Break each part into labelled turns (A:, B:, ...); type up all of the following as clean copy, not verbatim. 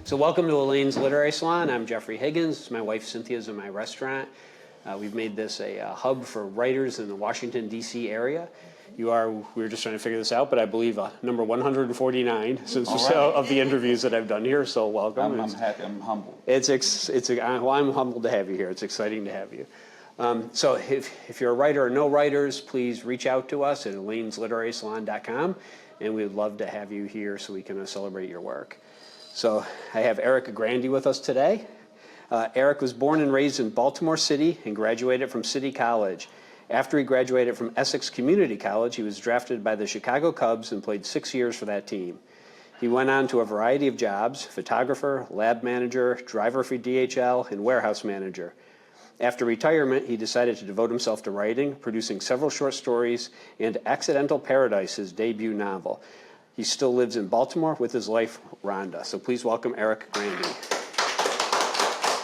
A: So welcome to Elaine's Literary Salon. I'm Jeffrey Higgins. My wife Cynthia's in my restaurant. We've made this a hub for writers in the Washington, D.C. area. We were just trying to figure this out, but I believe number 149 since of the interviews that I've done here, so welcome.
B: I'm happy, I'm humbled.
A: Well, I'm humbled to have you here. It's exciting to have you. So if you're a writer or know writers, please reach out to us at elainesliterarysalon.com, and we'd love to have you here so we can celebrate your work. So I have Eric Grandy with us today. Eric was born and raised in Baltimore City and graduated from City College. After he graduated from Essex Community College, he was drafted by the Chicago Cubs and played 6 years for that team. He went on to a variety of jobs: photographer, lab manager, driver for DHL, and warehouse manager. After retirement, he decided to devote himself to writing, producing several short stories and Accidental Paradise, his debut novel. He still lives in Baltimore with his wife, Rhonda. So please welcome Eric Grandy.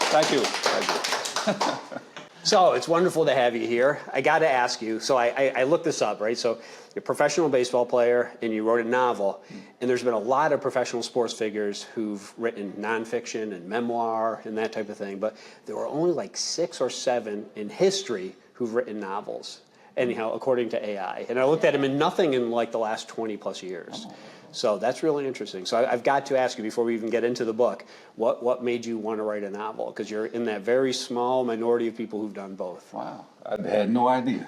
B: Thank you. Thank you.
A: So it's wonderful to have you here. I got to ask you, so I looked this up, right? So you're a professional baseball player and you wrote a novel, and there's been a lot of professional sports figures who've written nonfiction and memoir and that type of thing, but there were only like 6 or 7 in history who've written novels, anyhow, according to AI. And I looked at them and nothing in like the last 20 plus years. So that's really interesting. So I've got to ask you before we even get into the book, what made you want to write a novel? Because you're in that very small minority of people who've done both.
B: Wow, I had no idea.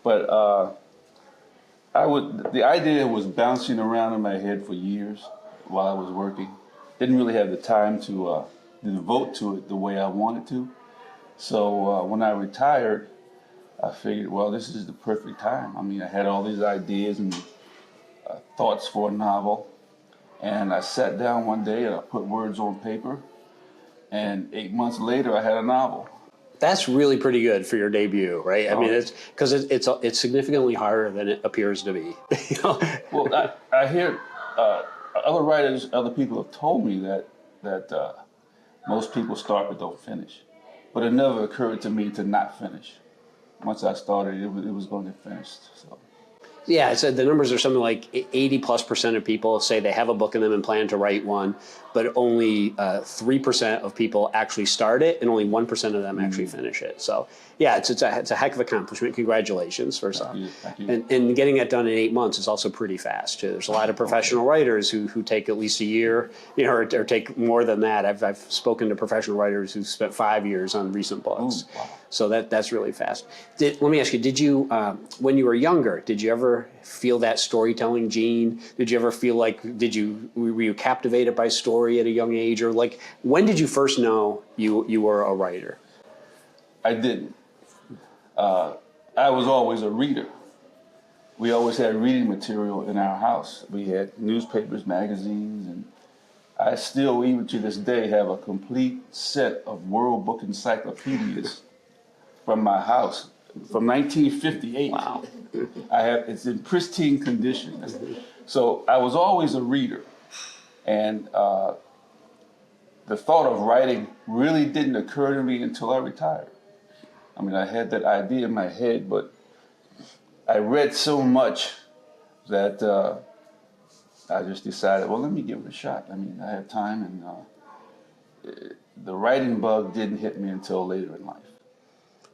B: But the idea was bouncing around in my head for years while I was working. Didn't really have the time to devote to it the way I wanted to. So when I retired, I figured, well, this is the perfect time. I mean, I had all these ideas and thoughts for a novel, and I sat down one day and I put words on paper, and 8 months later I had a novel.
A: That's really pretty good for your debut, right? I mean, it's because it's significantly harder than it appears to be. You know?
B: Well, I hear other writers, other people have told me that most people start but don't finish, but it never occurred to me to not finish. Once I started, it was going to finish. So.
A: Yeah, so the numbers are something like 80+% of people say they have a book in them and plan to write one, but only 3% of people actually start it, and only 1% of them actually finish it. So, yeah, it's a heck of an accomplishment. Congratulations, first off.
B: Thank you.
A: And getting that done in 8 months is also pretty fast too. There's a lot of professional writers who take at least a year, you know, or take more than that. I've spoken to professional writers who spent 5 years on recent books.
B: Ooh, wow.
A: So that's really fast. Let me ask you, did you, when you were younger, did you ever feel that storytelling gene? Did you ever feel like, were you captivated by story at a young age? Or like, when did you first know you were a writer?
B: I didn't. I was always a reader. We always had reading material in our house. We had newspapers, magazines, and I still, even to this day, have a complete set of World Book encyclopedias from my house from 1958.
A: Wow.
B: It's in pristine condition. So I was always a reader, and the thought of writing really didn't occur to me until I retired. I mean, I had that idea in my head, but I read so much that I just decided, well, let me give it a shot. I mean, I have time, and the writing bug didn't hit me until later in life.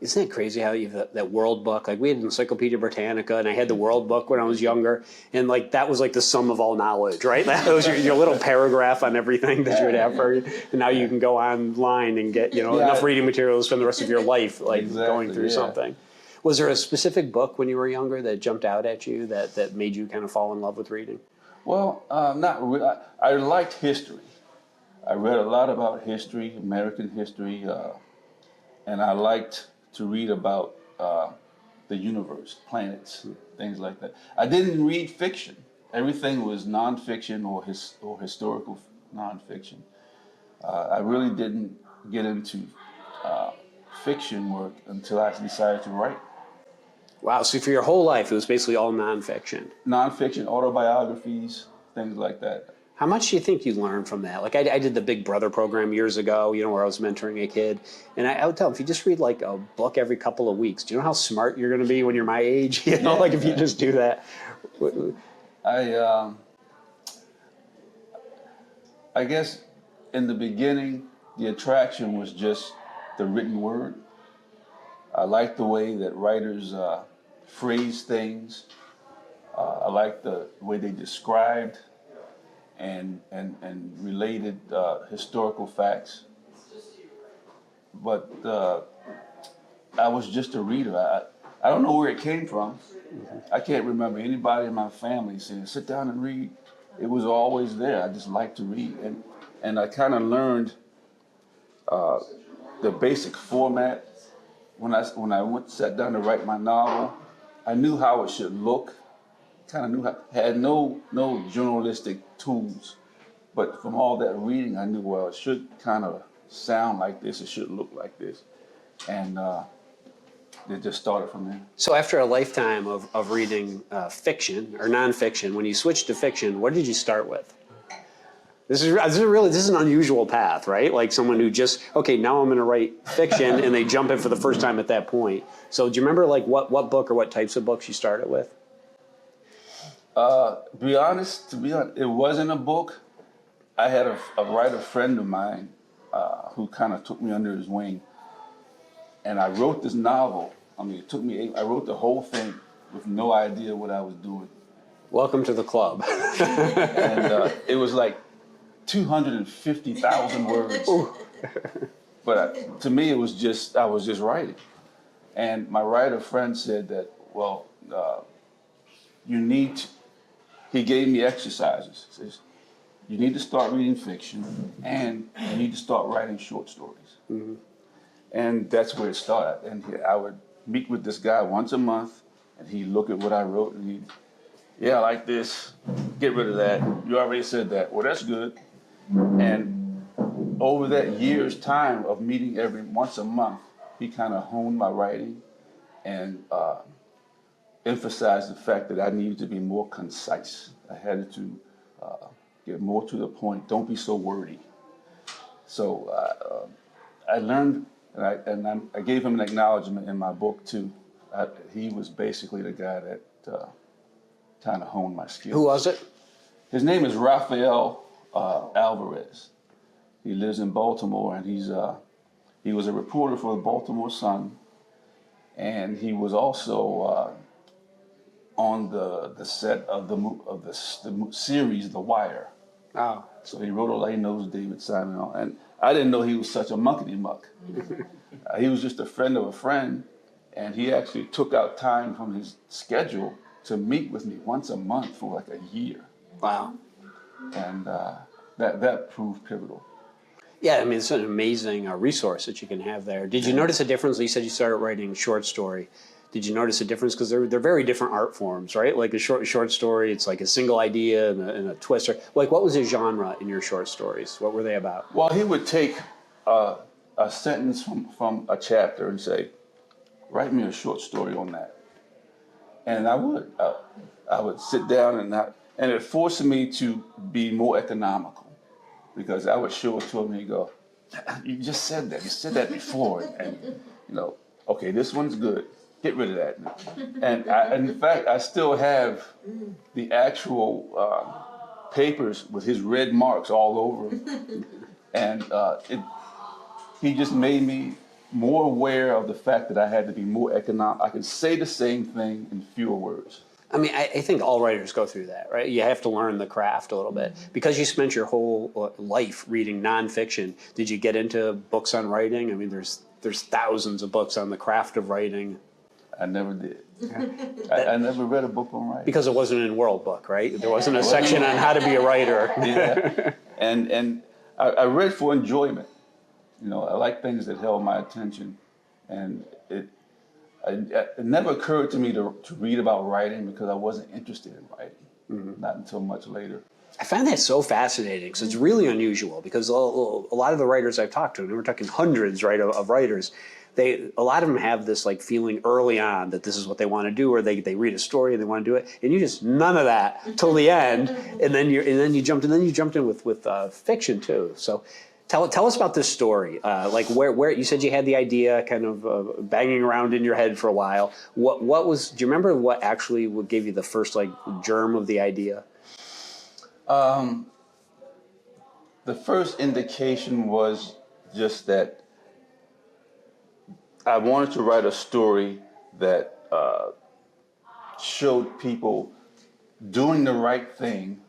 A: Isn't it crazy how you have that World Book? Like, we had Encyclopedia Britannica, and I had the World Book when I was younger, and like that was like the sum of all knowledge, right? That was your little paragraph on everything that you would have for you. And now you can go online and get enough reading material to spend the rest of your life going through something. Was there a specific book when you were younger that jumped out at you that made you kind of fall in love with reading?
B: Well, not really. I liked history. I read a lot about history, American history, and I liked to read about the universe, planets, things like that. I didn't read fiction. Everything was nonfiction or historical nonfiction. I really didn't get into fiction work until I decided to write.
A: Wow, so for your whole life, it was basically all nonfiction.
B: Nonfiction, autobiographies, things like that.
A: How much do you think you learned from that? Like I did the Big Brother program years ago, where I was mentoring a kid. And I would tell them, if you just read like a book every couple of weeks, do you know how smart you're going to be when you're my age? If you just do that.
B: I guess in the beginning, the attraction was just the written word. I liked the way that writers phrase things. I liked the way they described and related historical facts. But I was just a reader. I don't know where it came from. I can't remember anybody in my family saying, sit down and read. It was always there. I just liked to read. And I kind of learned the basic format. When I sat down to write my novel, I knew how it should look. Kind of knew had no journalistic tools, but from all that reading, I knew, well, it should kind of sound like this. It should look like this, and it just started from there.
A: So after a lifetime of reading fiction or nonfiction, when you switched to fiction, what did you start with? This is an unusual path, right? Like someone who just, okay, now I'm going to write fiction, and they jump in for the first time at that point. So do you remember like what book or what types of books you started with?
B: To be honest, it wasn't a book. I had a writer friend of mine who kind of took me under his wing, and I wrote this novel. I mean, it took me I wrote the whole thing with no idea what I was doing.
A: Welcome to the club.
B: And it was like 250,000 words. But to me, it was just, I was just writing. And my writer friend said that, well, he gave me exercises. He says, you need to start reading fiction, and you need to start writing short stories. Mm-hmm. And that's where it started. And I would meet with this guy once a month, and he'd look at what I wrote, and he'd, yeah, I like this, get rid of that. You already said that. Well, that's good. And over that year's time of meeting once a month, he kind of honed my writing and emphasized the fact that I needed to be more concise. I had to get more to the point. Don't be so wordy. So I learned, and I gave him an acknowledgement in my book too. He was basically the guy that kind of honed my skills.
A: Who was it?
B: His name is Rafael Alvarez. He lives in Baltimore, and he was a reporter for the Baltimore Sun, and he was also on the set of the series The Wire.
A: Oh.
B: So he wrote He Knows David Simon, and I didn't know he was such a muckety muck. He was just a friend of a friend, and he actually took out time from his schedule to meet with me once a month for like a year.
A: Wow.
B: And that proved pivotal.
A: Yeah, I mean, it's an amazing resource that you can have there. Did you notice a difference? You said you started writing short story. Did you notice a difference? Because they're very different art forms, right? Like a short story, it's like a single idea and a twist. Like, what was the genre in your short stories? What were they about?
B: Well, he would take a sentence from a chapter and say, write me a short story on that. And I would sit down and it forced me to be more economical, because I would show it to him and he'd go, you just said that. You said that before. And okay, this one's good. Get rid of that. And in fact, I still have the actual papers with his red marks all over them. And he just made me more aware of the fact that I had to be more economic. I could say the same thing in fewer words.
A: I mean, I think all writers go through that, right? You have to learn the craft a little bit. Because you spent your whole life reading nonfiction, did you get into books on writing? I mean, there's thousands of books on the craft of writing.
B: I never did. I never read a book on writing.
A: Because it wasn't in World Book, right? There wasn't a section on how to be a writer.
B: Yeah. And I read for enjoyment. I like things that held my attention. And it never occurred to me to read about writing because I wasn't interested in writing, not until much later.
A: I find that so fascinating because it's really unusual, because a lot of the writers I've talked to, and we're talking hundreds, right, of writers, a lot of them have this like feeling early on that this is what they want to do, or they read a story and they want to do it, and you just none of that till the end, and then you jumped in with fiction too. So tell us about this story. Like where you said you had the idea kind of banging around in your head for a while. What was? Do you remember what actually gave you the first like germ of the idea?
B: The the first indication was just that I wanted to write a story that showed people doing the right thing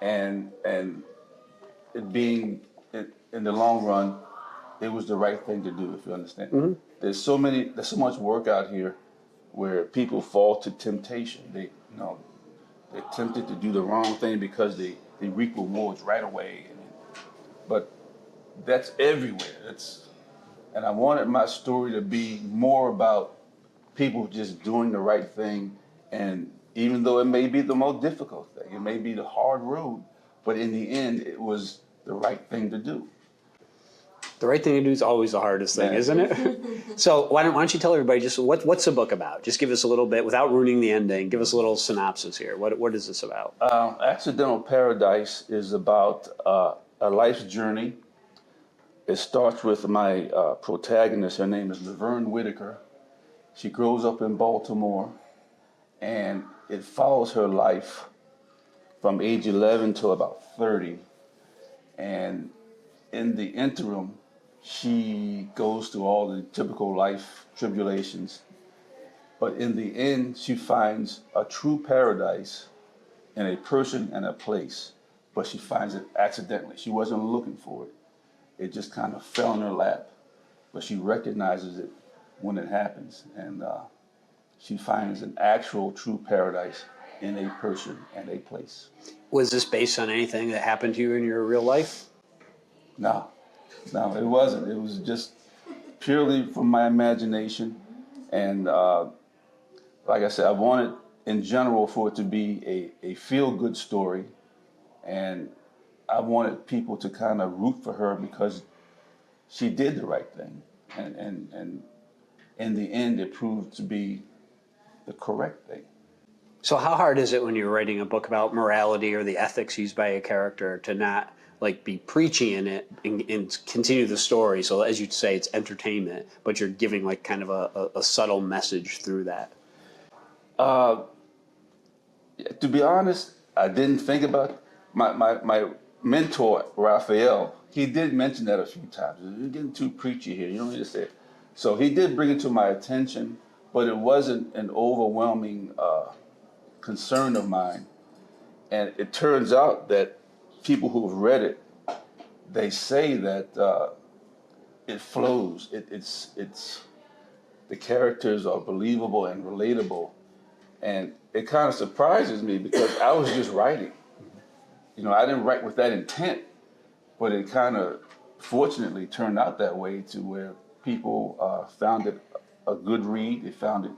B: and it being, in the long run, it was the right thing to do, if you understand. Mm-hmm. There's so much work out here where people fall to temptation. They're tempted to do the wrong thing because they reap rewards right away. But that's everywhere. And I wanted my story to be more about people just doing the right thing. And even though it may be the most difficult thing, it may be the hard road, but in the end, it was the right thing to do.
A: The right thing to do is always the hardest thing, isn't it? So why don't you tell everybody just what's the book about? Just give us a little bit, without ruining the ending, give us a little synopsis here. What is this about?
B: Accidental Paradise is about a life's journey. It starts with my protagonist. Her name is LaVern Whitaker. She grows up in Baltimore, and it follows her life from age 11 to about 30. And in the interim, she goes through all the typical life tribulations. But in the end, she finds a true paradise in a person and a place. But she finds it accidentally. She wasn't looking for it. It just kind of fell in her lap. But she recognizes it when it happens. And she finds an actual true paradise in a person and a place.
A: Was this based on anything that happened to you in your real life?
B: No, it wasn't. It was just purely from my imagination. And like I said, I wanted, in general, for it to be a feel-good story. And I wanted people to kind of root for her because she did the right thing. And in the end, it proved to be the correct thing.
A: So how hard is it when you're writing a book about morality or the ethics used by a character to not be preachy in it and continue the story? So as you'd say, it's entertainment, but you're giving kind of a subtle message through that.
B: To be honest, I didn't think about my mentor, Raphael. He did mention that a few times. You're getting too preachy here. You don't need to say it. So he did bring it to my attention, but it wasn't an overwhelming concern of mine. And it turns out that people who have read it, they say that it flows. It's the characters are believable and relatable, and it kind of surprises me because I was just writing. I didn't write with that intent, but it kind of fortunately turned out that way to where people found it a good read. They found it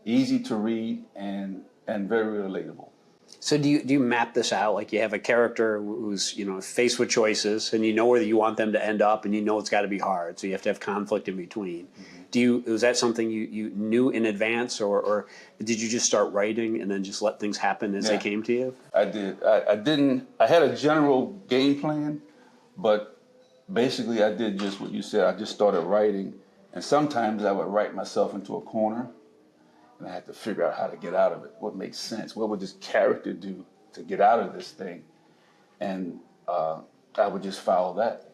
B: easy to read and very relatable.
A: So do you map this out? Like you have a character who's faced with choices, and you know where you want them to end up, and you know it's got to be hard. So you have to have conflict in between. Mm-hmm. Was that something you knew in advance, or did you just start writing and then just let things happen as they came to you?
B: I did. I didn't. I had a general game plan, but basically I did just what you said. I just started writing, and sometimes I would write myself into a corner. And I had to figure out how to get out of it. What makes sense? What would this character do to get out of this thing? And I would just follow that.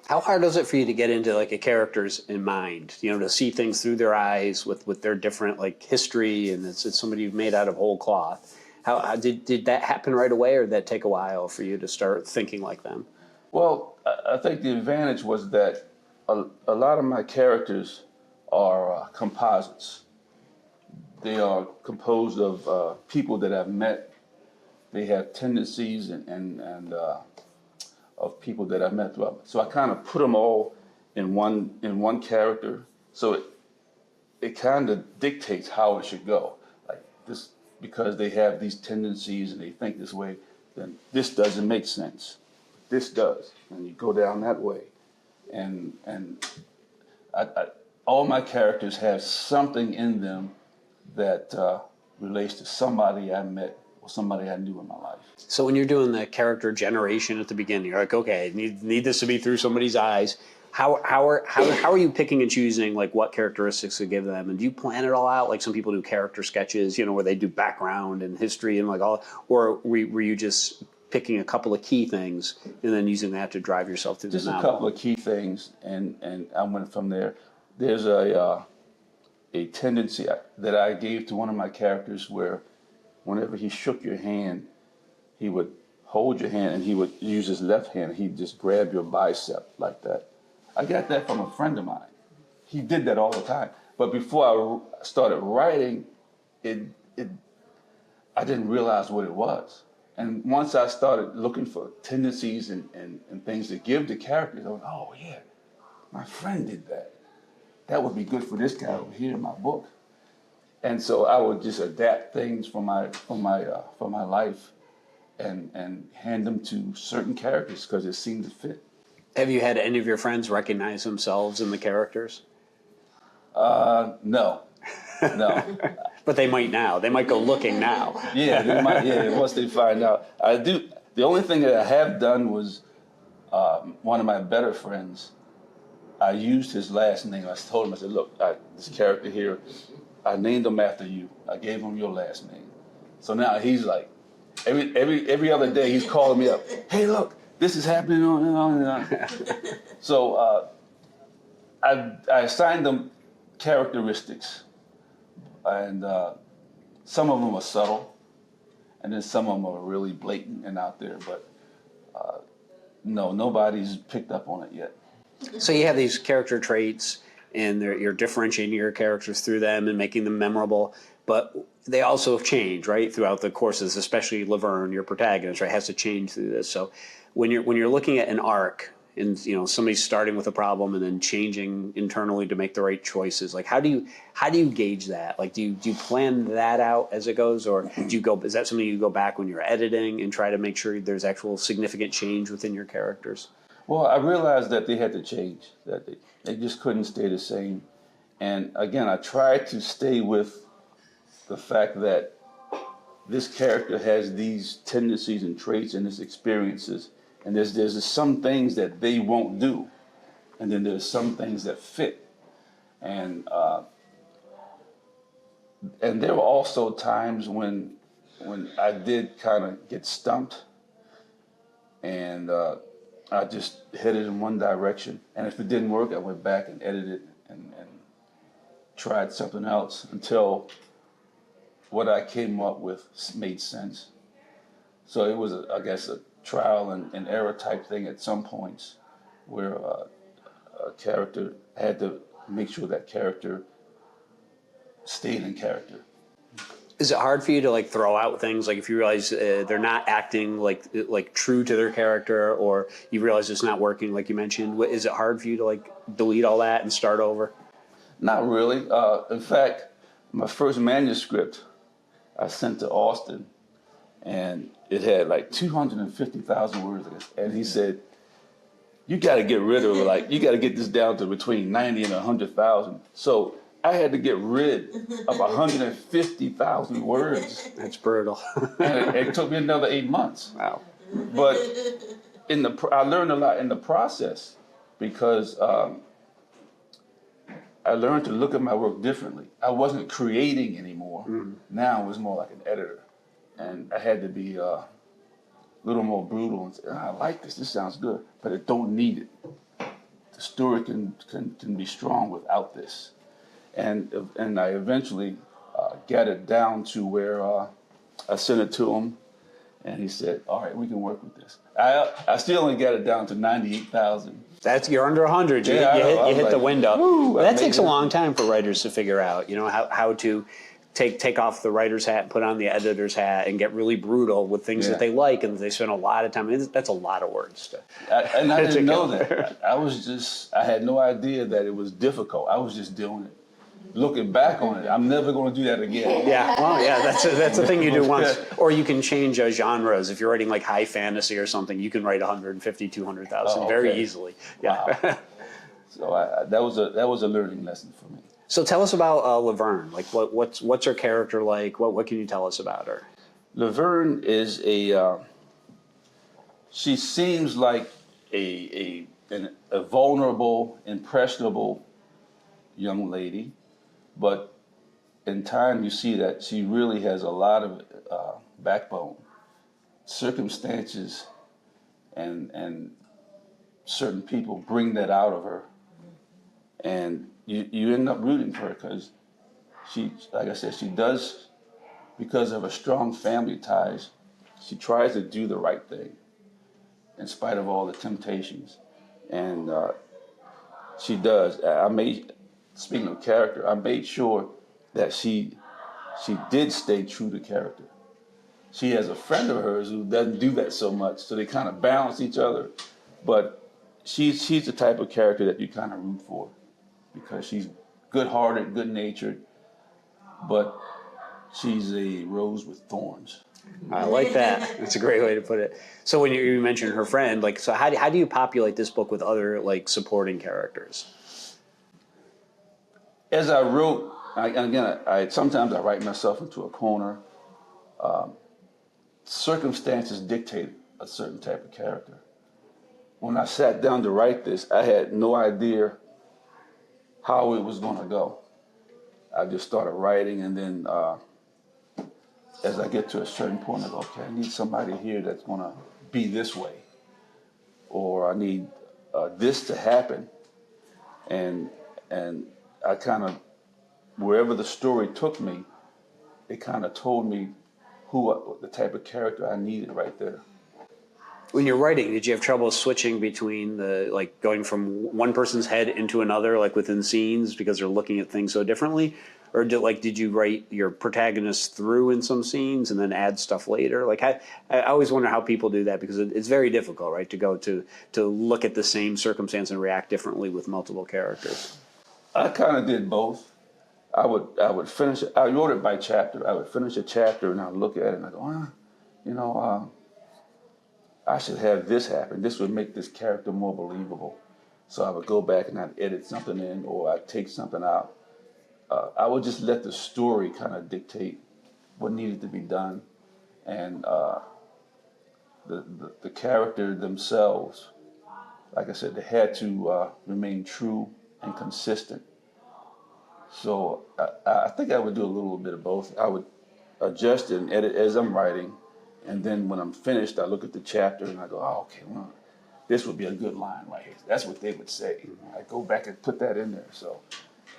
A: How hard was it for you to get into a character's in mind? To see things through their eyes with their different history, and it's somebody made out of whole cloth. How did that happen right away, or did that take a while for you to start thinking like them?
B: Well, I think the advantage was that a lot of my characters are composites. They are composed of people that I've met. They have tendencies and of people that I've met throughout. So I kind of put them all in one character. So it kind of dictates how it should go. Like this, because they have these tendencies and they think this way, then this doesn't make sense. This does, and you go down that way. And I all my characters have something in them that relates to somebody I met or somebody I knew in my life.
A: So when you're doing the character generation at the beginning, you're like, okay, need this to be through somebody's eyes. How are you picking and choosing what characteristics to give them? And do you plan it all out? Like some people do character sketches, where they do background and history and all, or were you just picking a couple of key things and then using that to drive yourself through
B: Just
A: the
B: a
A: novel.
B: couple of key things, and I went from there. There's a tendency that I gave to one of my characters where whenever he shook your hand, he would hold your hand and he would use his left hand and he'd just grab your bicep like that. I got that from a friend of mine. He did that all the time. But before I started writing, I didn't realize what it was. And once I started looking for tendencies and things to give the characters, I was, oh yeah, my friend did that. That would be good for this guy over here in my book. And so I would just adapt things from my life and hand them to certain characters because it seemed to fit.
A: Have you had any of your friends recognize themselves in the characters?
B: No.
A: But they might now. They might go looking now.
B: Yeah, they might. Yeah, once they find out, I do. The only thing that I have done was one of my better friends. I used his last name. I told him, I said, look, this character here, I named him after you. I gave him your last name. So now he's like, every other day he's calling me up. Hey, look, this is happening on and on and on. So I assigned them characteristics, and some of them are subtle, and then some of them are really blatant and out there. But no, nobody's picked up on it yet.
A: So you have these character traits, and you're differentiating your characters through them and making them memorable. But they also have changed, right, throughout the courses. Especially LaVern, your protagonist, right, has to change through this. So when you're looking at an arc, and somebody's starting with a problem and then changing internally to make the right choices, like how do you gauge that? Like do you plan that out as it goes, or is that something you go back when you're editing and try to make sure there's actual significant change within your characters?
B: Well, I realized that they had to change, that they just couldn't stay the same. And again, I tried to stay with the fact that this character has these tendencies and traits and his experiences. And there's some things that they won't do. And then there's some things that fit. And there were also times when I did kind of get stumped. And I just headed in one direction. And if it didn't work, I went back and edited and tried something else until what I came up with made sense. So it was, I guess, a trial and error type thing at some points where a character had to make sure that character stayed in character.
A: Is it hard for you to like throw out things like if you realize they're not acting like true to their character, or you realize it's not working like you mentioned? Is it hard for you to like delete all that and start over?
B: Not really. In fact, my first manuscript I sent to Austin, and it had like 250,000 words in it. And he said, you got to get rid of it. You got to get this down to between 90 and 100,000. So I had to get rid of 150,000 words.
A: That's brutal.
B: And it took me another 8 months.
A: Wow.
B: But I learned a lot in the process because I learned to look at my work differently. I wasn't creating anymore. Now it was more like an editor. And I had to be a little more brutal and say, I like this, this sounds good, but I don't need it. The story can be strong without this. And I eventually got it down to where I sent it to him, and he said, all right, we can work with this. I still only got it down to 98,000.
A: You're under 100. You hit the window.
B: Woo,
A: that takes a long time for writers to figure out, how to take off the writer's hat and put on the editor's hat and get really brutal with things that they like and they spend a lot of time. That's a lot of words.
B: I didn't know that. I had no idea that it was difficult. I was just doing it. Looking back on it, I'm never going to do that again.
A: Yeah, well, yeah, that's the thing you do once. Or you can change genres. If you're writing like high fantasy or something, you can write 150, 200,000 very easily. Yeah.
B: Wow. So that was a learning lesson for me.
A: So tell us about LaVern. Like, what's her character like? What can you tell us about her?
B: LaVern is she seems like a vulnerable, impressionable young lady, but in time you see that she really has a lot of backbone, circumstances and certain people bring that out of her, and you end up rooting for her because she, like I said, she does, because of her strong family ties, she tries to do the right thing in spite of all the temptations, and she does. Speaking of character, I made sure that she did stay true to character. She has a friend of hers who doesn't do that so much, so they kind of balance each other. But she's the type of character that you kind of root for because she's good-hearted, good-natured, but she's a rose with thorns.
A: I like that. That's a great way to put it. So when you mentioned her friend, like, so how do you populate this book with other like supporting characters?
B: As I wrote, I sometimes I write myself into a corner. Circumstances dictate a certain type of character. When I sat down to write this, I had no idea how it was going to go. I just started writing, and then as I get to a certain point, I go, okay, I need somebody here that's going to be this way, or I need this to happen, and I kind of, wherever the story took me, it kind of told me the type of character I needed right there.
A: When you're writing, did you have trouble switching between like going from one person's head into another, like within scenes, because they're looking at things so differently? Or did you write your protagonist through in some scenes and then add stuff later? Like I always wonder how people do that, because it's very difficult, right, to go to look at the same circumstance and react differently with multiple characters.
B: I kind of did both. I would finish it. I wrote it by chapter. I would finish a chapter and I'd look at it and I go, I should have this happen. This would make this character more believable. So I would go back and I'd edit something in, or I'd take something out. I would just let the story kind of dictate what needed to be done, and the character themselves, like I said, they had to remain true and consistent. So I think I would do a little bit of both. I would adjust and edit as I'm writing, and then when I'm finished, I look at the chapter and I go, oh, okay, well, this would be a good line right here. That's what they would say. I go back and put that in there. So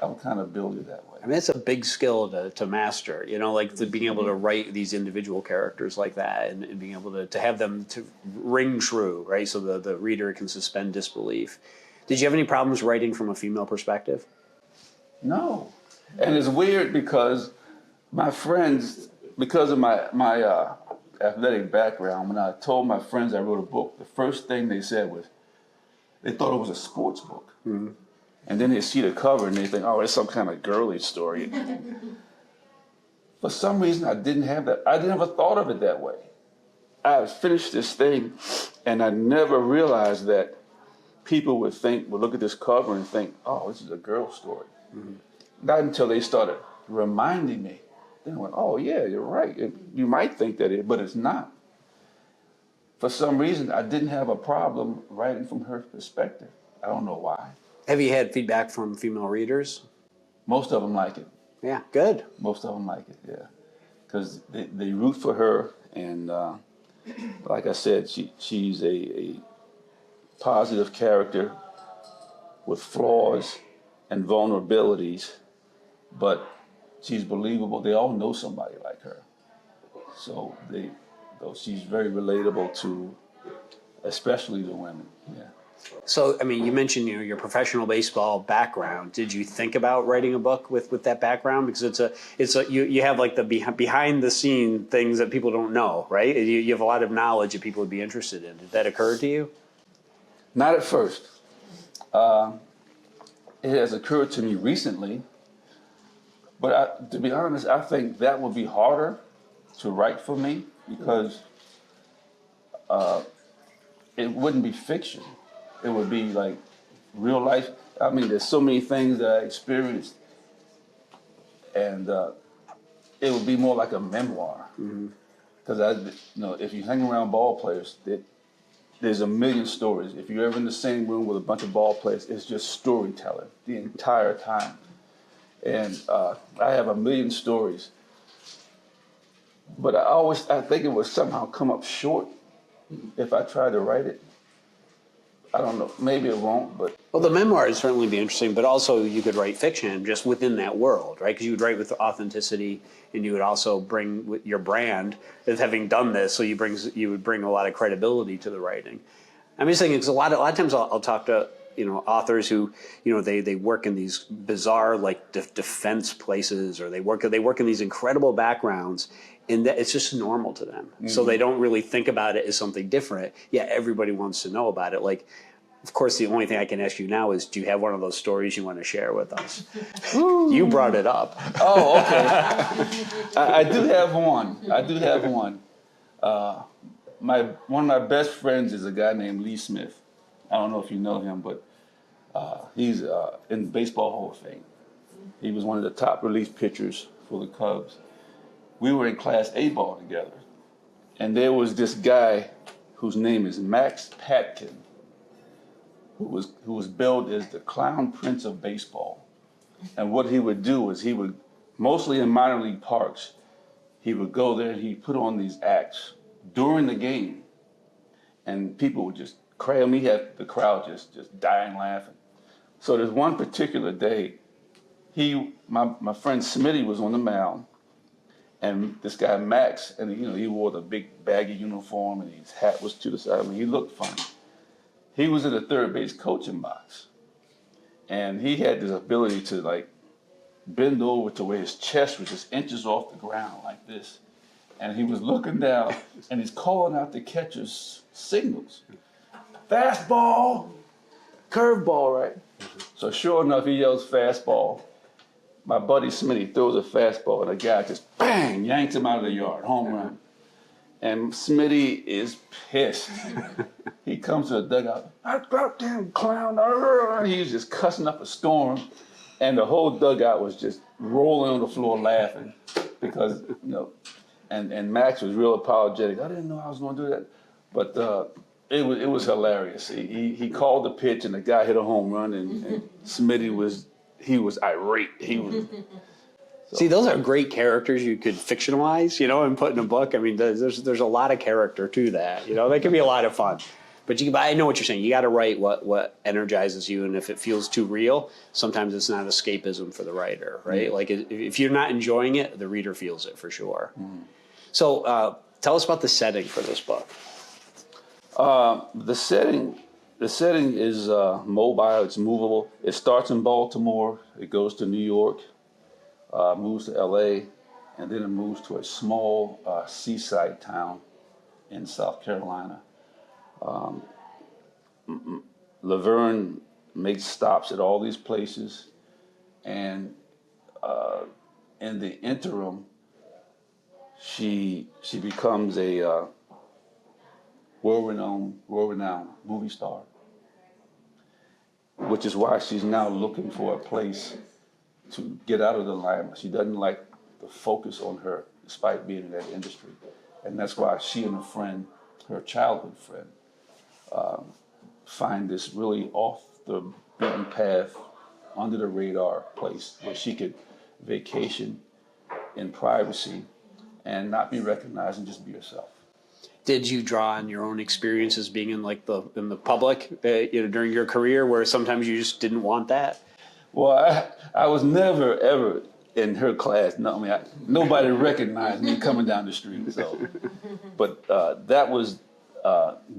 B: I would kind of build it that way.
A: I mean, it's a big skill to master, like being able to write these individual characters like that, and being able to have them to ring true, right? So the reader can suspend disbelief. Did you have any problems writing from a female perspective?
B: No. And it's weird because my friends, because of my athletic background, when I told my friends I wrote a book, the first thing they said was they thought it was a sports book. Mm-hmm. And then they see the cover and they think, oh, it's some kind of girly story. For some reason, I didn't have that. I never thought of it that way. I finished this thing and I never realized that people would look at this cover and think, oh, this is a girl story. Mm-hmm. Not until they started reminding me. Then I went, oh, yeah, you're right. You might think that but it's not. For some reason, I didn't have a problem writing from her perspective. I don't know why.
A: Have you had feedback from female readers?
B: Most of them like it.
A: Yeah, good.
B: Most of them like it, yeah. Because they root for her, and like I said, she's a positive character with flaws and vulnerabilities, but she's believable. They all know somebody like her. So she's very relatable to, especially the women, yeah.
A: So, I mean, you mentioned your professional baseball background. Did you think about writing a book with that background? Because you have like the behind the scene things that people don't know, right? You have a lot of knowledge that people would be interested in. Did that occur to you?
B: Not at first. It has occurred to me recently, but to be honest, I think that would be harder to write for me because it wouldn't be fiction. It would be like real life. I mean, there's so many things that I experienced, and it would be more like a memoir. Because if you hang around ball players, there's a million stories. If you're ever in the same room with a bunch of ball players, it's just storytelling the entire time. And I have a million stories but I think it would somehow come up short if I tried to write it. I don't know, maybe it won't, but.
A: Well, the memoir would certainly be interesting, but also you could write fiction just within that world, right? Because you would write with authenticity, and you would also bring with your brand as having done this, so you would bring a lot of credibility to the writing. I'm just thinking, because a lot of times I'll talk to authors who they work in these bizarre like defense places, or they work in these incredible backgrounds, and that it's just normal to them. Mm-hmm. So they don't really think about it as something different. Yeah, everybody wants to know about it. Like, of course, the only thing I can ask you now is, do you have one of those stories you want to share with us? You brought it up.
B: Oh, okay. I do have one. One of my best friends is a guy named Lee Smith. I don't know if you know him, but he's in the Baseball Hall of Fame. He was one of the top relief pitchers for the Cubs. We were in Class A ball together, and there was this guy whose name is Max Patkin, who was billed as the Clown Prince of Baseball. And what he would do is mostly in minor league parks, he would go there and he'd put on these acts during the game, and people would just cram. He had the crowd just dying laughing. So there's one particular day, my friend Smitty was on the mound, and this guy Max, and he wore the big baggy uniform, and his hat was to the side. I mean, he looked funny. He was in the third base coaching box, and he had this ability to like bend over to where his chest was just inches off the ground like this. And he was looking down, and he's calling out the catcher's signals. Fastball, curveball, right? So sure enough, he yells fastball. My buddy Smitty throws a fastball, and the guy just bang, yanks him out of the yard, home run. And Smitty is pissed. He comes to the dugout, that goddamn clown, and he's just cussing up a storm. And the whole dugout was just rolling on the floor laughing because, and Max was real apologetic. I didn't know I was going to do that. But it was hilarious. He called the pitch, and the guy hit a home run, and Smitty was irate.
A: See, those are great characters you could fictionalize, and put in a book. I mean, there's a lot of character to that. That can be a lot of fun. But I know what you're saying. You got to write what energizes you, and if it feels too real, sometimes it's not escapism for the writer, right? Like if you're not enjoying it, the reader feels it for sure. So tell us about the setting for this book.
B: The setting is mobile. It's movable. It starts in Baltimore. It goes to New York, moves to LA, and then it moves to a small seaside town in South Carolina. LaVern makes stops at all these places, and in the interim, she becomes a world-renowned movie star, which is why she's now looking for a place to get out of the limelight. She doesn't like the focus on her, despite being in that industry, and that's why she and a friend, her childhood friend, find this really off the beaten path, under the radar place where she could vacation in privacy and not be recognized and just be herself.
A: Did you draw on your own experiences being in the public during your career, where sometimes you just didn't want that?
B: Well, I was never ever in her class. No, nobody recognized me coming down the street. So, but that was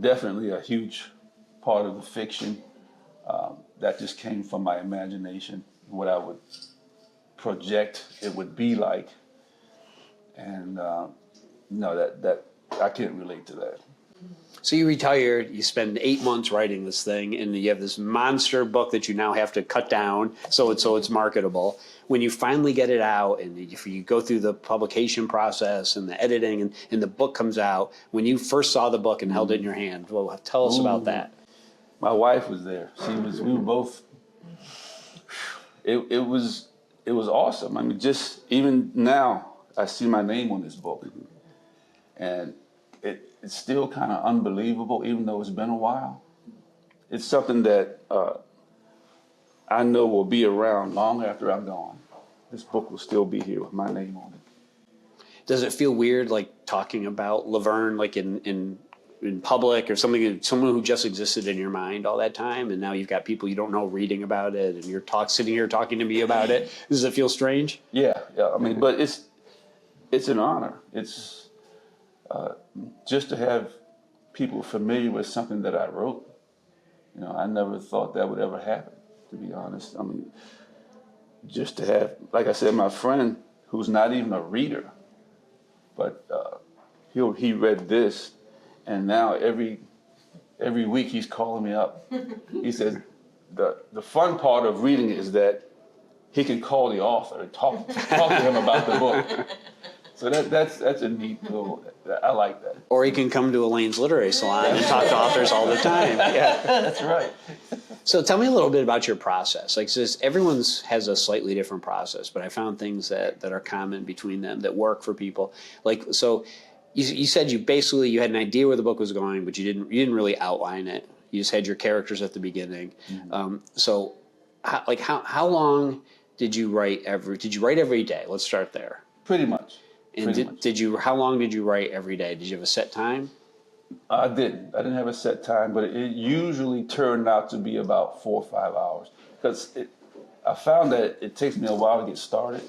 B: definitely a huge part of the fiction. That just came from my imagination, what I would project it would be like, and that I can't relate to that.
A: So you retired, you spend 8 months writing this thing, and you have this monster book that you now have to cut down so it's marketable. When you finally get it out, and if you go through the publication process and the editing, and the book comes out, when you first saw the book and held it in your hand, well, tell us about that.
B: My wife was there. We were both. It was awesome. I mean, just even now, I see my name on this book, and it's still kind of unbelievable, even though it's been a while. It's something that I know will be around long after I'm gone. This book will still be here with my name on it.
A: Does it feel weird, like talking about LaVern, like in public, or someone who just existed in your mind all that time, and now you've got people you don't know reading about it, and you're sitting here talking to me about it? Does it feel strange?
B: Yeah. I mean, but it's an honor. It's just to have people familiar with something that I wrote. You know, I never thought that would ever happen, to be honest. I mean, just to have, like I said, my friend who's not even a reader, but he read this, and now every week he's calling me up. He says the fun part of reading is that he can call the author and talk to him about the book. So that's a neat little. I like that.
A: Or he can come to Elaine's Literary Salon and talk to authors all the time. Yeah,
B: that's right.
A: So tell me a little bit about your process. Like, says everyone's has a slightly different process, but I found things that are common between them that work for people. Like, so you said you had an idea where the book was going, but you didn't really outline it. You just had your characters at the beginning. Mm-hmm. So how long did you write every day? Let's start there.
B: Pretty much.
A: And how long did you write every day? Did you have a set time?
B: I didn't have a set time, but it usually turned out to be about 4 or 5 hours, because I found that it takes me a while to get started.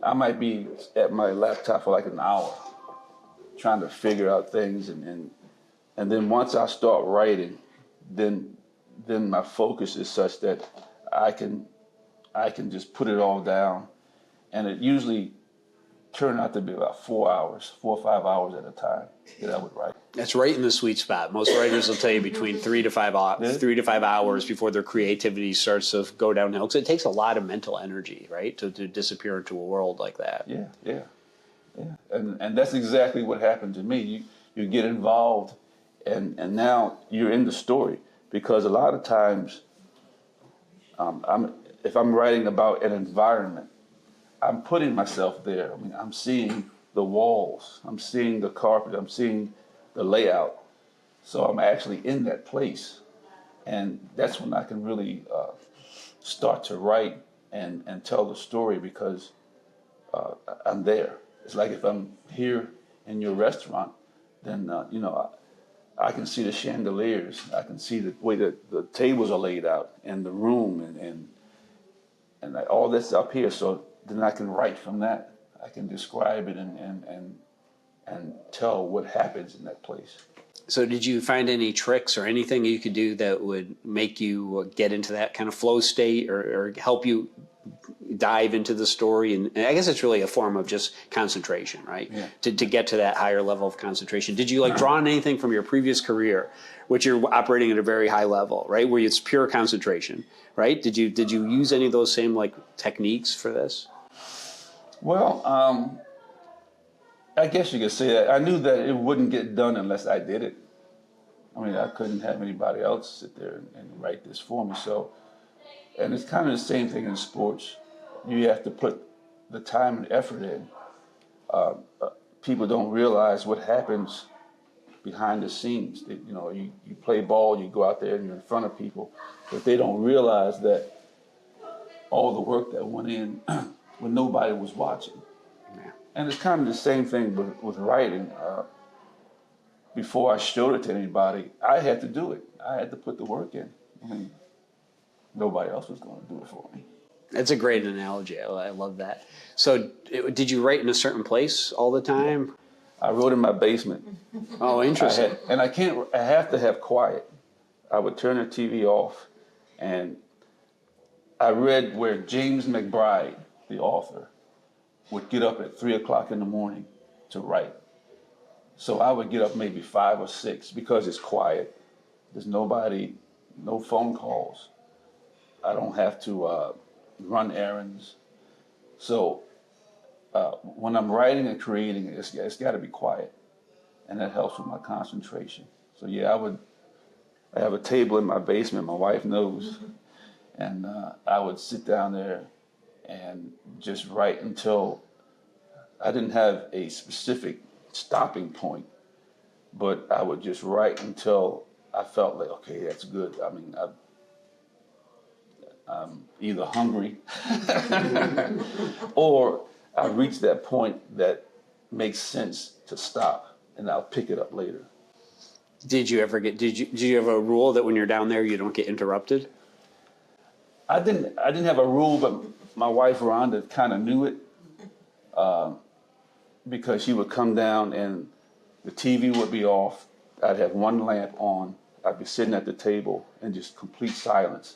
B: I might be at my laptop for like an hour trying to figure out things, and then once I start writing, then my focus is such that I can just put it all down, and it usually turned out to be about 4 or 5 hours at a time that I would write.
A: That's right in the sweet spot. Most writers will tell you between 3 to 5 hours before their creativity starts to go downhill. Because it takes a lot of mental energy, right, to disappear into a world like that.
B: Yeah. And that's exactly what happened to me. You get involved, and now you're in the story, because a lot of times, if I'm writing about an environment, I'm putting myself there. I mean, I'm seeing the walls, I'm seeing the carpet, I'm seeing the layout. So I'm actually in that place. And that's when I can really start to write and tell the story, because I'm there. It's like if I'm here in your restaurant, then, I can see the chandeliers. I can see the way that the tables are laid out, and the room, and all that's up here. So then I can write from that. I can describe it and tell what happens in that place.
A: So did you find any tricks or anything you could do that would make you get into that kind of flow state, or help you dive into the story? And I guess it's really a form of just concentration, right? Yeah. To get to that higher level of concentration. Did you draw on anything from your previous career, which you're operating at a very high level, right? Where it's pure concentration, right? Did you use any of those same techniques for this?
B: Well, I guess you could say that. I knew that it wouldn't get done unless I did it. I mean, I couldn't have anybody else sit there and write this for me. So, and it's kind of the same thing in sports. You have to put the time and effort in. People don't realize what happens behind the scenes. You play ball, you go out there and you're in front of people, but they don't realize that all the work that went in when nobody was watching. Yeah. And it's kind of the same thing with writing. Before I showed it to anybody, I had to do it. I had to put the work in. I mean, nobody else was going to do it for me.
A: That's a great analogy. I love that. So did you write in a certain place all the time?
B: I wrote in my basement.
A: Oh, interesting.
B: I have to have quiet. I would turn the TV off, and I read where James McBride, the author, would get up at 3 o'clock in the morning to write. So I would get up maybe 5 or 6 because it's quiet. There's nobody, no phone calls. I don't have to run errands. So when I'm writing and creating, it's got to be quiet, and that helps with my concentration. So yeah, I have a table in my basement. My wife knows, and I would sit down there and just write until I didn't have a specific stopping point, but I would just write until I felt like, okay, that's good. I mean, I'm either hungry or I reached that point that makes sense to stop, and I'll pick it up later.
A: Did you have a rule that when you're down there you don't get interrupted?
B: I didn't have a rule, but my wife Rhonda kind of knew it, because she would come down and the TV would be off. I'd have one lamp on. I'd be sitting at the table and just complete silence.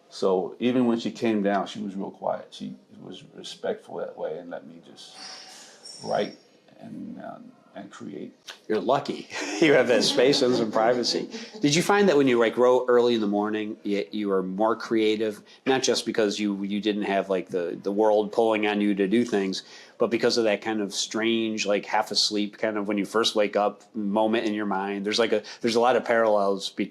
B: So even when she came down, she was real quiet. She was respectful that way and let me just write and create.
A: You're lucky. You have that space and some privacy. Did you find that when you wrote early in the morning, you were more creative, not just because you didn't have like the world pulling on you to do things, but because of that kind of strange, like half asleep kind of when you first wake up moment in your mind? There's a lot of parallels and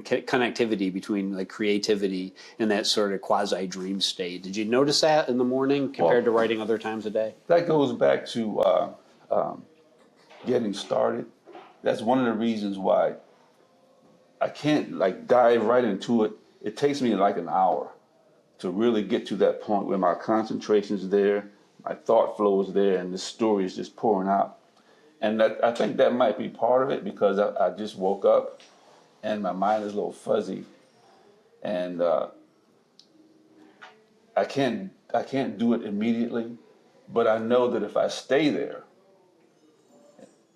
A: connectivity between like creativity and that sort of quasi dream state. Did you notice that in the morning compared to writing other times a day?
B: That goes back to getting started. That's one of the reasons why I can't like dive right into it. It takes me like an hour to really get to that point where my concentration's there, my thought flow is there, and the story is just pouring out. And I think that might be part of it, because I just woke up and my mind is a little fuzzy, and I can't do it immediately, but I know that if I stay there,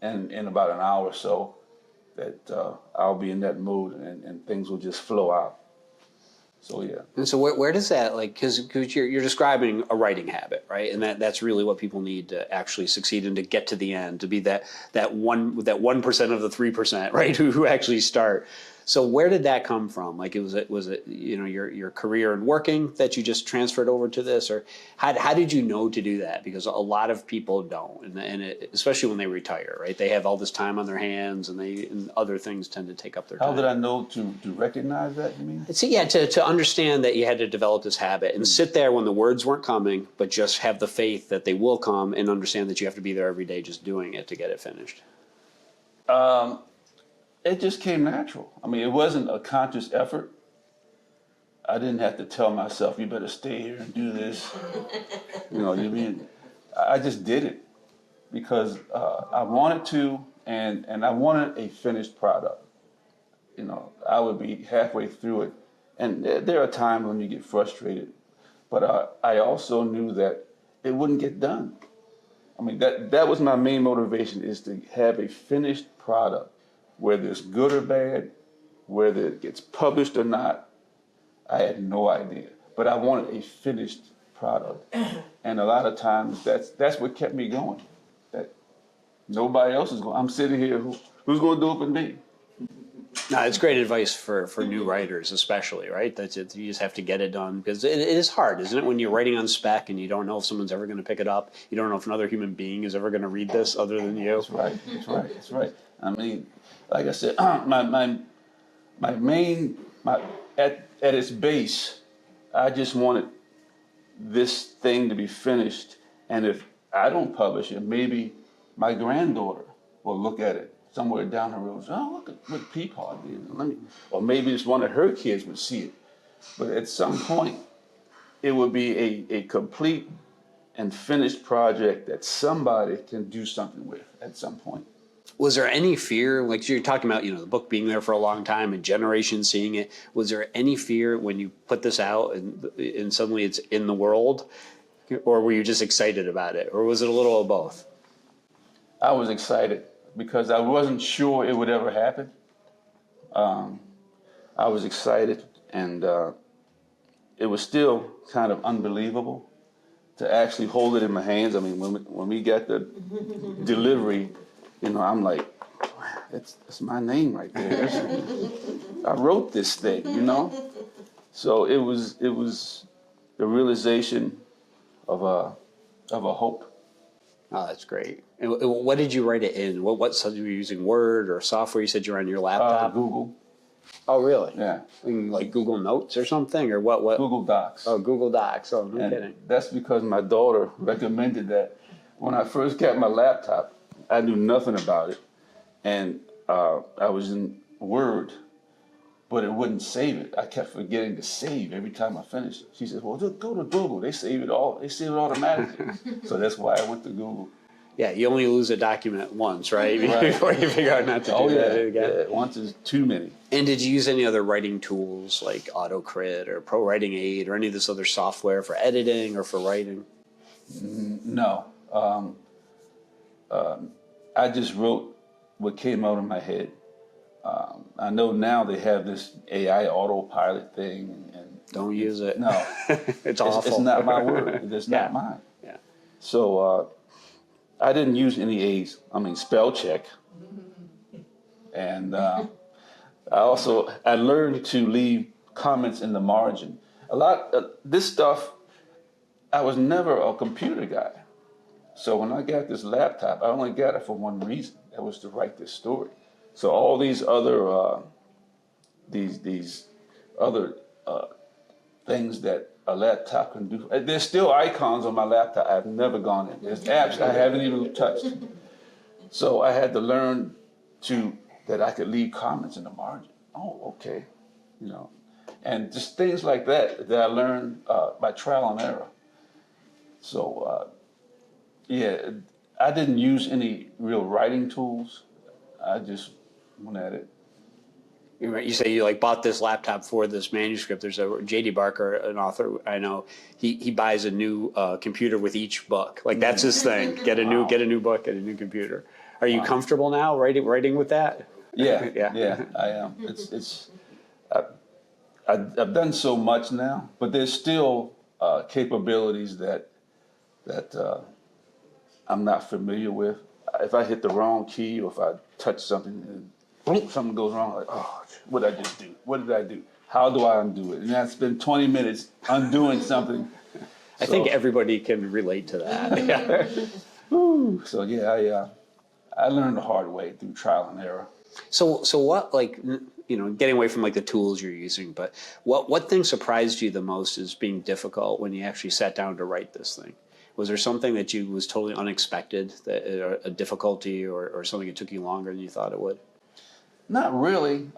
B: and in about an hour or so, that I'll be in that mood and things will just flow out. So yeah.
A: And so where does that, like, because you're describing a writing habit, right? And that's really what people need to actually succeed and to get to the end, to be that 1% of the 3%, right? Who actually start. So where did that come from? Like, was it your career and working that you just transferred over to this, or how did you know to do that? Because a lot of people don't, especially when they retire, right? They have all this time on their hands, and other things tend to take up their time.
B: How did I know to recognize that, you mean?
A: See, yeah, to understand that you had to develop this habit and sit there when the words weren't coming, but just have the faith that they will come, and understand that you have to be there every day just doing it to get it finished.
B: It just came natural. I mean, it wasn't a conscious effort. I didn't have to tell myself, you better stay here and do this. You know what I mean? I just did it because I wanted to, and I wanted a finished product. You know, I would be halfway through it, and there are times when you get frustrated, but I also knew that it wouldn't get done. I mean, that was my main motivation, is to have a finished product. Whether it's good or bad, whether it gets published or not, I had no idea. But I wanted a finished product. And a lot of times that's what kept me going. That nobody else is going. I'm sitting here, who's going to do it but me?
A: No, it's great advice for new writers, especially, right? You just have to get it done, because it is hard, isn't it? When you're writing on spec and you don't know if someone's ever going to pick it up, you don't know if another human being is ever going to read this other than you.
B: That's right. I mean, like I said, at its base, I just wanted this thing to be finished, and if I don't publish it, maybe my granddaughter will look at it somewhere down the road and say, oh, look at what Peepaw did. Or maybe just one of her kids would see it. But at some point, it would be a complete and finished project that somebody can do something with at some point.
A: Was there any fear, like you're talking about, the book being there for a long time and generations seeing it, was there any fear when you put this out and suddenly it's in the world? Or were you just excited about it? Or was it a little of both?
B: I was excited because I wasn't sure it would ever happen. I was excited, and it was still kind of unbelievable to actually hold it in my hands. I mean, when we got the delivery, I'm like, it's my name right there. I wrote this thing, So it was the realization of a hope.
A: Oh, that's great. And what did you write it in? What were you using, Word or software? You said you were on your laptop?
B: Google.
A: Oh, really?
B: Yeah.
A: Like Google Notes or something, or what?
B: Google Docs.
A: Oh, Google Docs. Oh, no kidding.
B: That's because my daughter recommended that. When I first got my laptop, I knew nothing about it, and I was in Word, but it wouldn't save it. I kept forgetting to save every time I finished it. She said, well, just go to Google. They save it all. They save it automatically. So that's why I went to Google.
A: Yeah, you only lose a document once, right? Before you figure out not to do that again.
B: Yeah, once is too many.
A: And did you use any other writing tools like AutoCrit or Pro Writing Aid or any of this other software for editing or for writing?
B: No. I just wrote what came out of my head. I know now they have this AI autopilot thing. And
A: Don't use it.
B: No.
A: It's awful.
B: It's not my word. It's not mine.
A: Yeah.
B: So I didn't use any aids. I mean, spell check. And I learned to leave comments in the margin. A lot of this stuff, I was never a computer guy. So when I got this laptop, I only got it for one reason. That was to write this story. So all these other things that a laptop can do. There's still icons on my laptop I've never gone in. There's apps I haven't even touched. So I had to learn that I could leave comments in the margin. Oh, okay. And just things like that I learned by trial and error. So, I didn't use any real writing tools. I just went at it.
A: You say you bought this laptop for this manuscript. There's a J.D. Barker, an author I know. He buys a new computer with each book. That's his thing. Get a new book, get a new computer. Are you comfortable now writing with that?
B: Yeah, I am. I've done so much now, but there's still capabilities that I'm not familiar with. If I hit the wrong key or if I touch something and boom, something goes wrong, oh, what did I just do? What did I do? How do I undo it? And I spend 20 minutes undoing something.
A: I think everybody can relate to that.
B: So I learned the hard way through trial and error.
A: So what, getting away from the tools you're using, but what thing surprised you the most as being difficult when you actually sat down to write this thing? Was there something that was totally unexpected, a difficulty or something that took you longer than you thought it would?
B: Not really.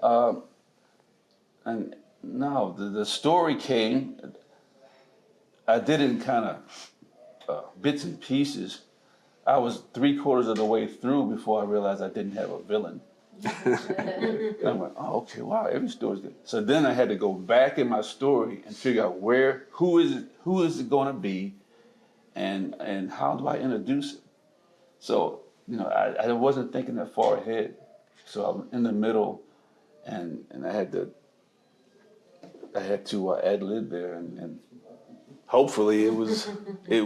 B: And no, the story came. I did it in kind of bits and pieces. I was 3/4 of the way through before I realized I didn't have a villain. And I went, oh, okay, wow, every story's good. So then I had to go back in my story and figure out who is it going to be, and how do I introduce it? So I wasn't thinking that far ahead. So I'm in the middle, and I had to ad lib there, and hopefully it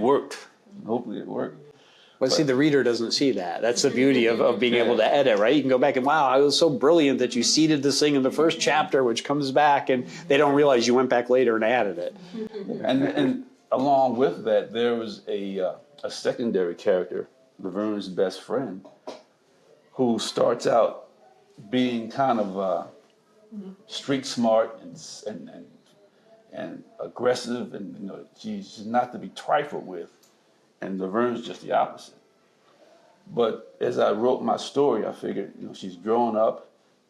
B: worked. Hopefully it worked.
A: Well, see, the reader doesn't see that. That's the beauty of being able to edit, right? You can go back and, wow, I was so brilliant that you seeded this thing in the first chapter, which comes back, and they don't realize you went back later and added it.
B: And along with that, there was a secondary character, LaVern's best friend, who starts out being kind of street smart and aggressive, and she's not to be trifled with. And LaVern's just the opposite. But as I wrote my story, I figured, she's growing up,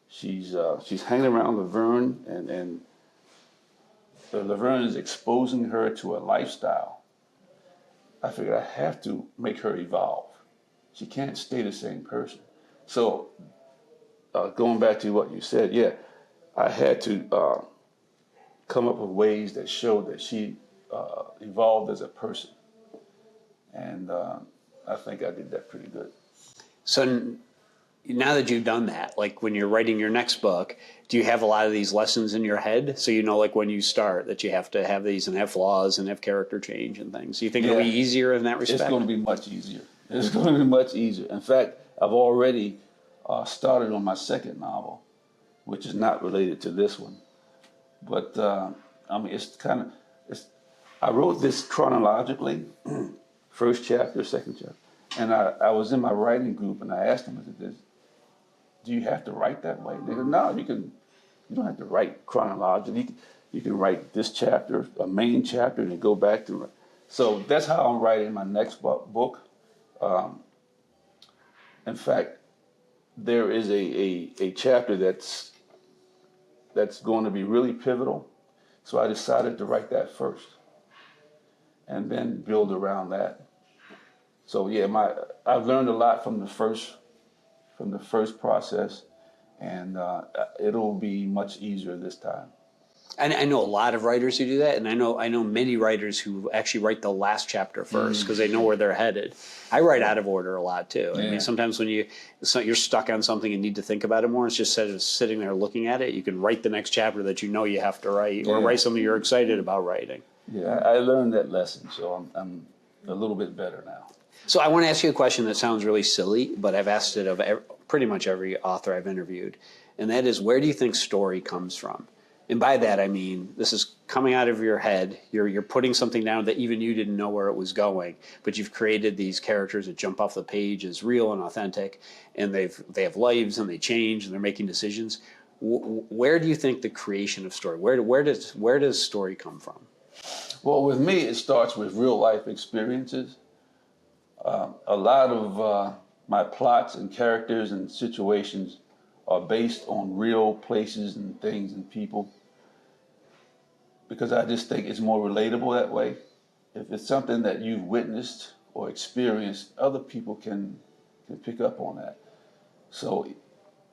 B: she's hanging around LaVern, and LaVern is exposing her to a lifestyle. I figured I have to make her evolve. She can't stay the same person. So going back to what you said, I had to come up with ways that showed that she evolved as a person. And I think I did that pretty good.
A: So now that you've done that, when you're writing your next book, do you have a lot of these lessons in your head? So when you start that you have to have these and have flaws and have character change and things. Do you think it'll be easier in that respect?
B: It's going to be much easier. It's going to be much easier. In fact, I've already started on my second novel, which is not related to this one. But I wrote this chronologically. First chapter, second chapter. And I was in my writing group and I asked them, do you have to write that way? They said, no, you don't have to write chronologically. You can write this chapter, a main chapter, and then go back to it. So that's how I'm writing my next book. In fact, there is a chapter that's that's going to be really pivotal. So I decided to write that first and then build around that. So yeah, I've learned a lot from the first process, and it'll be much easier this time.
A: And I know a lot of writers who do that, and I know many writers who actually write the last chapter first because they know where they're headed. I write out of order a lot too. I mean, sometimes when you're stuck on something and need to think about it more, it's just sitting there looking at it. You can write the next chapter that you know you have to write, or write something you're excited about writing.
B: Yeah, I learned that lesson, so I'm a little bit better now.
A: So I want to ask you a question that sounds really silly, but I've asked it of pretty much every author I've interviewed, and that is, where do you think story comes from? And by that, I mean, this is coming out of your head. You're putting something down that even you didn't know where it was going, but you've created these characters that jump off the page as real and authentic, and they have lives and they change and they're making decisions. Where do you think the creation of story? Where does story come from?
B: Well, with me, it starts with real life experiences. A lot of my plots and characters and situations are based on real places and things and people, because I just think it's more relatable that way. If it's something that you've witnessed or experienced, other people can pick up on that. So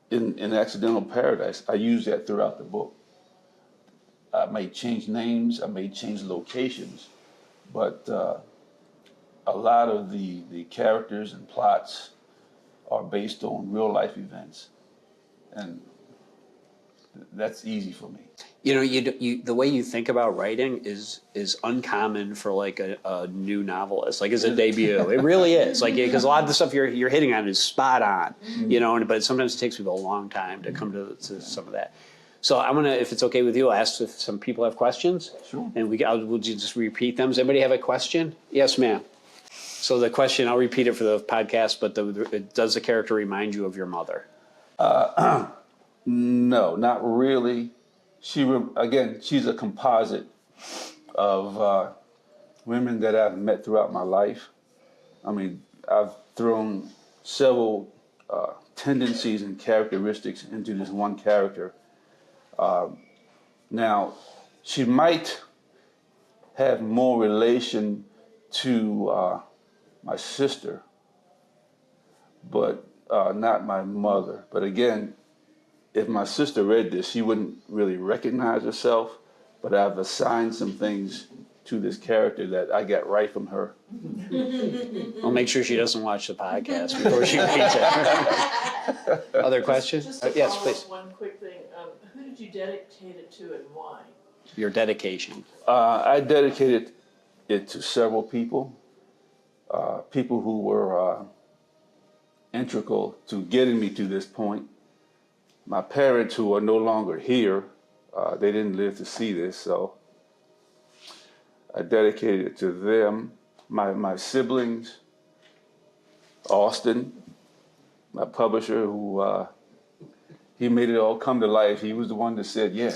B: in Accidental Paradise, I use that throughout the book. I may change names, I may change locations, but a lot of the characters and plots are based on real life events. And that's easy for me.
A: You know, the way you think about writing is uncommon for like a new novelist, like as a debut. It really is, like, because a lot of the stuff you're hitting on is spot on, you know. But sometimes it takes people a long time to come to some of that. So I'm gonna, if it's okay with you, I'll ask if some people have questions.
B: Sure.
A: And we'll just repeat them. Does anybody have a question? Yes, ma'am. So the question, I'll repeat it for the podcast, but does the character remind you of your mother?
B: No, not really. She's a composite of women that I've met throughout my life. I mean, I've thrown several tendencies and characteristics into this one character. Now, she might have more relation to my sister, but not my mother. But again, if my sister read this, she wouldn't really recognize herself, but I've assigned some things to this character that I got right from her.
A: I'll make sure she doesn't watch the podcast before she reads it. Other questions?
C: Just to
A: Yes,
C: follow
A: please.
C: up one quick thing. Who did you dedicate it to and why?
A: Your dedication.
B: I dedicated it to several people, people who were integral to getting me to this point. My parents, who are no longer here, they didn't live to see this, so I dedicated it to them. My siblings, Austin, my publisher, who he made it all come to life. He was the one that said, "Yeah,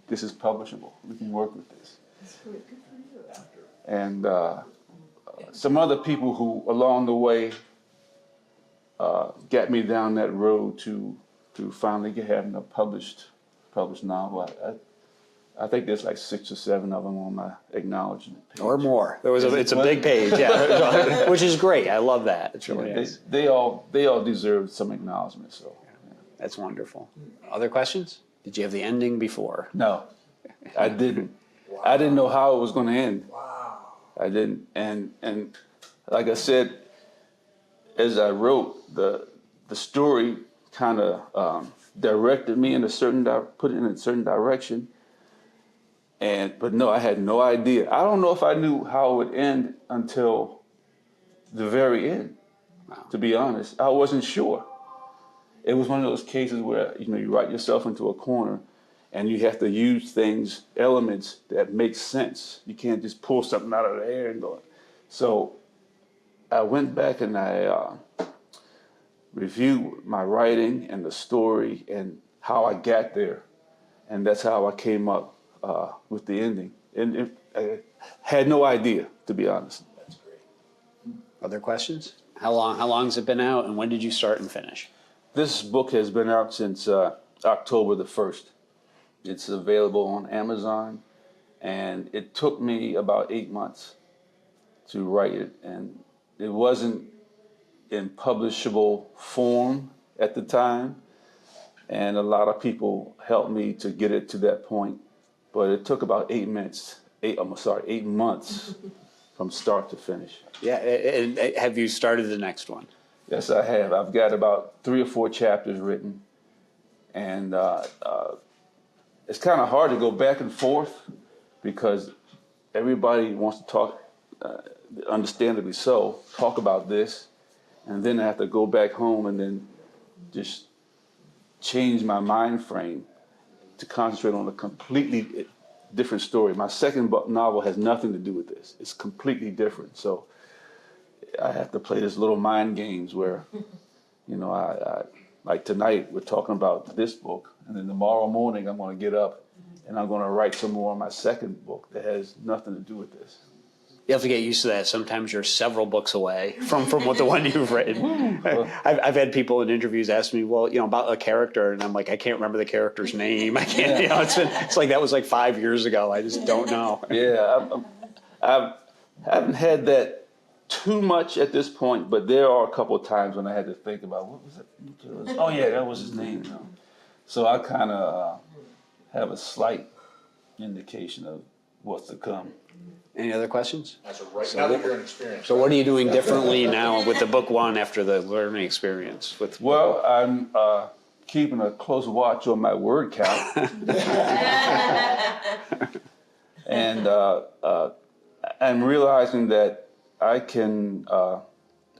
B: this is publishable. We can work with this."
C: That's really good for you.
B: And some other people who, along the way, got me down that road to finally having a published novel. I think there's like 6 or 7 of them on my acknowledgement page.
A: Or more. It's a big page, yeah, which is great. I love that. It's really nice.
B: They all deserve some acknowledgement. So yeah.
A: That's wonderful. Other questions? Did you have the ending before?
B: No, I didn't. Wow. I didn't know how it was going to end. Wow. I didn't. And like I said, as I wrote, the story kind of directed me in put it in a certain direction. But no, I had no idea. I don't know if I knew how it would end until the very end. Wow. To be honest, I wasn't sure. It was one of those cases where you write yourself into a corner, and you have to use elements that make sense. You can't just pull something out of the air and go. So I went back and I reviewed my writing and the story and how I got there, and that's how I came up with the ending. And I had no idea, to be honest.
A: That's great. Other questions? How long has it been out, and when did you start and finish?
B: This book has been out since October the 1st. It's available on Amazon, and it took me about 8 months to write it, and it wasn't in publishable form at the time, and a lot of people helped me to get it to that point, but it took about 8 months from start to finish.
A: Yeah, and have you started the next one?
B: Yes, I have. I've got about 3 or 4 chapters written, and it's kind of hard to go back and forth because everybody wants to talk, understandably so, talk about this, and then I have to go back home and then just change my mind frame to concentrate on a completely different story. My second novel has nothing to do with this. It's completely different. So I have to play this little mind games where, you know, I like tonight we're talking about this book, and then tomorrow morning I'm going to get up and I'm going to write some more on my second book that has nothing to do with this.
A: You have to get used to that. Sometimes you're several books away from what the one you've written. I've had people in interviews ask me, well, you know, about a character, and I'm like, I can't remember the character's name. I can't, you know, it's like that was like 5 years ago. I just don't know.
B: Yeah, I haven't had that too much at this point, but there are a couple of times when I had to think about what was it? Oh yeah, that was his name. You know? So I kind of have a slight indication of what's to come.
A: Any other questions?
D: Now that you're an experienced.
A: So what are you doing differently now with the book one after the learning experience?
B: Well, I'm keeping a close watch on my word count, and I'm realizing that I can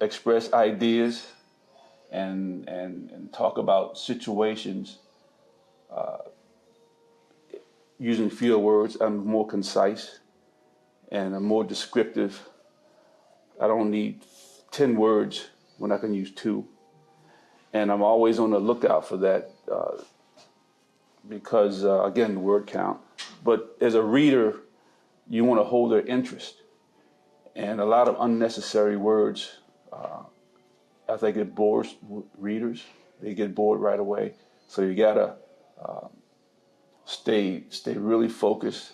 B: express ideas and talk about situations using fewer words. I'm more concise and I'm more descriptive. I don't need 10 words when I can use 2. And I'm always on the lookout for that because, again, word count. But as a reader, you want to hold their interest. And a lot of unnecessary words, I think it bores readers. They get bored right away. So you gotta stay really focused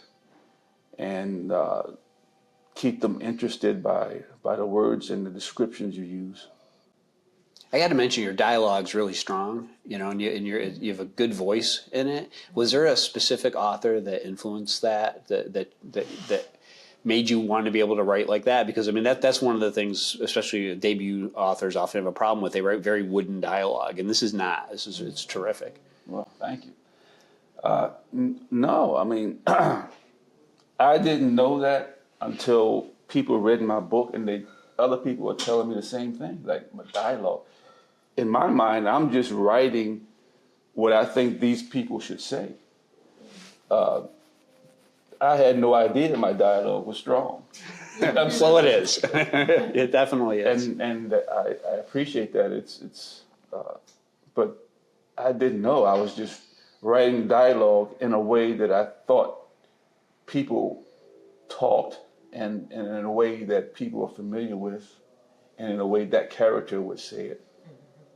B: and keep them interested by the words and the descriptions you use.
A: I got to mention your dialogue's really strong, you know, and you have a good voice in it. Was there a specific author that influenced that made you want to be able to write like that? Because I mean that's one of the things, especially debut authors often have a problem with. They write very wooden dialogue, and this is not. It's terrific.
B: Well, thank you. No, I mean, I didn't know that until people read my book, and other people were telling me the same thing, like my dialogue. In my mind, I'm just writing what I think these people should say. I had no idea that my dialogue was strong.
A: Well, it is. It definitely is.
B: And I appreciate that. But I didn't know. I was just writing dialogue in a way that I thought people talked, and in a way that people are familiar with, and in a way that character would say it.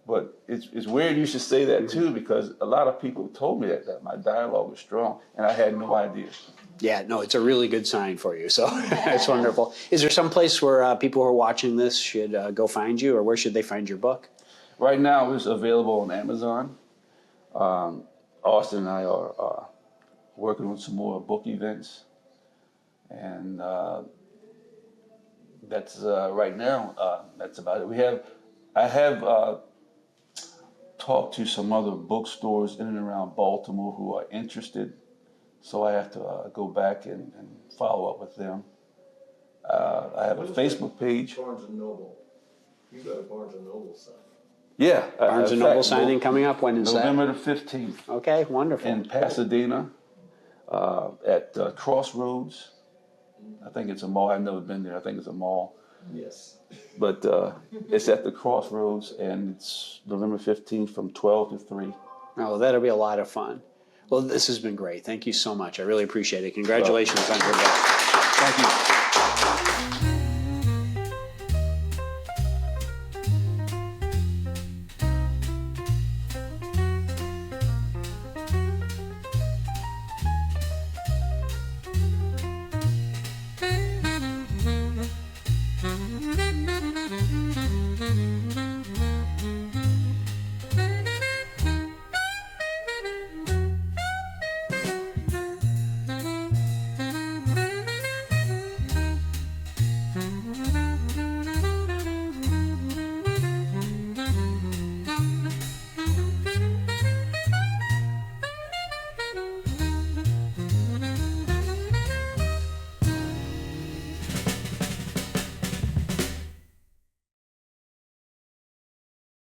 B: But it's weird you should say that too, because a lot of people told me that my dialogue was strong, and I had no idea.
A: Yeah, no, it's a really good sign for you. So it's wonderful. Is there some place where people who are watching this should go find you, or where should they find your book?
B: Right now, it's available on Amazon. Austin and I are working on some more book events, and that's right now. That's about it. I have talked to some other bookstores in and around Baltimore who are interested, so I have to go back and follow up with them. I have a Facebook page.
D: Barnes and Noble. You got a Barnes and Noble sign.
B: Yeah,
A: Barnes and Noble signing coming up. When is that?
B: November the 15th.
A: Okay, wonderful.
B: In Pasadena, at Crossroads. I think it's a mall. I've never been there. I think it's a mall.
D: Yes.
B: But it's at the Crossroads, and it's November 15th from 12 to 3.
A: Oh, that'll be a lot of fun. Well, this has been great. Thank you so much. I really appreciate it. Congratulations on your book.
B: Thank you.